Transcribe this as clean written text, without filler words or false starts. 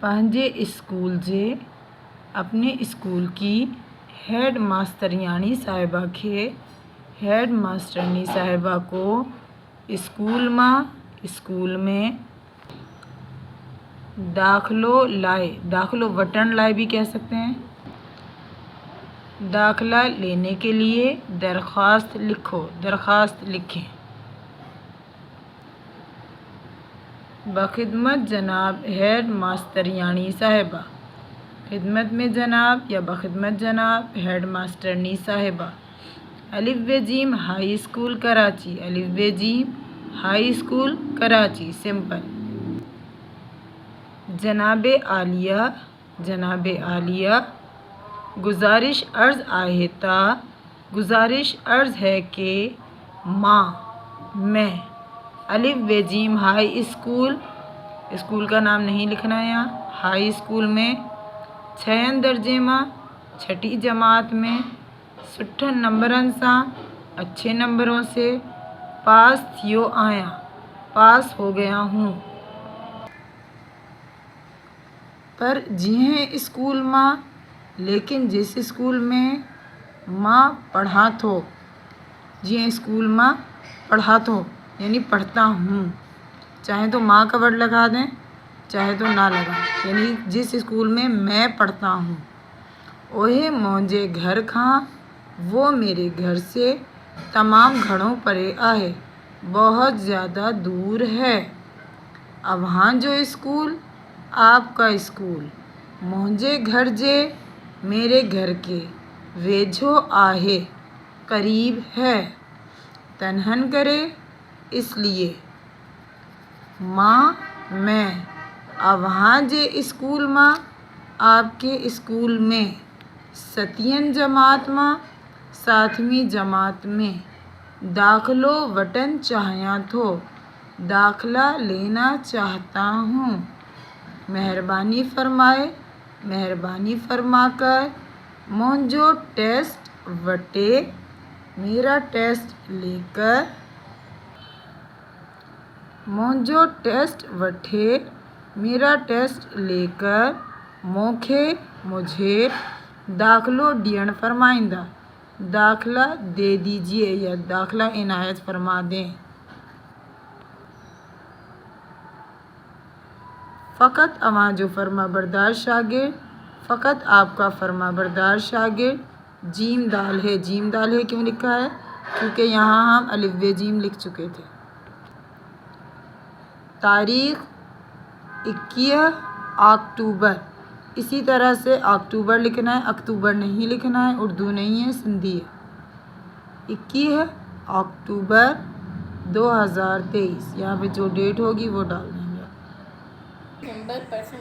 पंहिंजे स्कूल जे अपने स्कूल की हेड मास्तरियाणी साहिबा खे हेड मास्टरनी साहिबा को स्कूल में दाखिलो वठण लाइ भी कह सकते हैं, दाखिला लेने के लिए दरख्वास्त लिखें। बखिदमत जनाब हेड मास्तरियाणी साहिबा, खिदमत में जनाब या बखिदमत जनाब हेड मास्टरनी साहिबा। अलिफ बे जीम हाई स्कूल कराची, अलिफ बे जीम हाई स्कूल कराची, सिंपल। जनाबे आलिया गुजारिश अर्ज आहे ता, गुजारिश अर्ज है कि मैं अलिफ बे जीम हाई स्कूल का नाम नहीं लिखना है यहाँ, हाई स्कूल में 6 दर्जे में 6ठी जमात में सुठन नंबरन सां अच्छे नंबरों से पास थियो आया, पास हो गया हूँ। पर जीअं स्कूल मां, लेकिन जिस स्कूल में मां पढ़ा थो, जीअं स्कूल मां पढ़ा थो यानी पढ़ता हूँ, चाहे तो माँ का वर्ड लगा दें चाहे तो ना लगा, यानी जिस स्कूल में मैं पढ़ता हूँ। ओहे मुंहिंजे घर खां, वो मेरे घर से तमाम घणो परे आहे, बहुत ज़्यादा दूर है। अव्हां जो स्कूल, आपका स्कूल मुंहिंजे घर जे मेरे घर के वेझो आहे, करीब है। तन्हन करे इसलिए मैं अव्हां जे स्कूल मां आपके स्कूल में 7वीं जमात मां 7वीं जमात में दाखिलो वठन चाहियां थो, दाखिला लेना चाहता हूँ। मेहरबानी फरमाकर मुंहिंजो टेस्ट वठे, मेरा टेस्ट लेकर, मुंहिंजो टेस्ट वठे मेरा टेस्ट लेकर मुझे दाखिलो ॾियण फरमाइंदा, दाखिला दे दीजिए या दाखिला इनायत फरमा दें। फ़कत अवां जो फरमाबरदार शागिर्द, फ़कत आपका फरमाबरदार शागिर्द। जीम दाल है क्यों लिखा है? क्योंकि यहाँ हम अलिफ बे जीम लिख चुके थे। तारीख़ 21 अक्टूबर, इसी तरह से अक्टूबर लिखना है, अक्टूबर नहीं लिखना है, उर्दू नहीं है, सिंधी है। 21 अक्टूबर 2023, यहाँ पे जो डेट होगी वो डाल देंगे।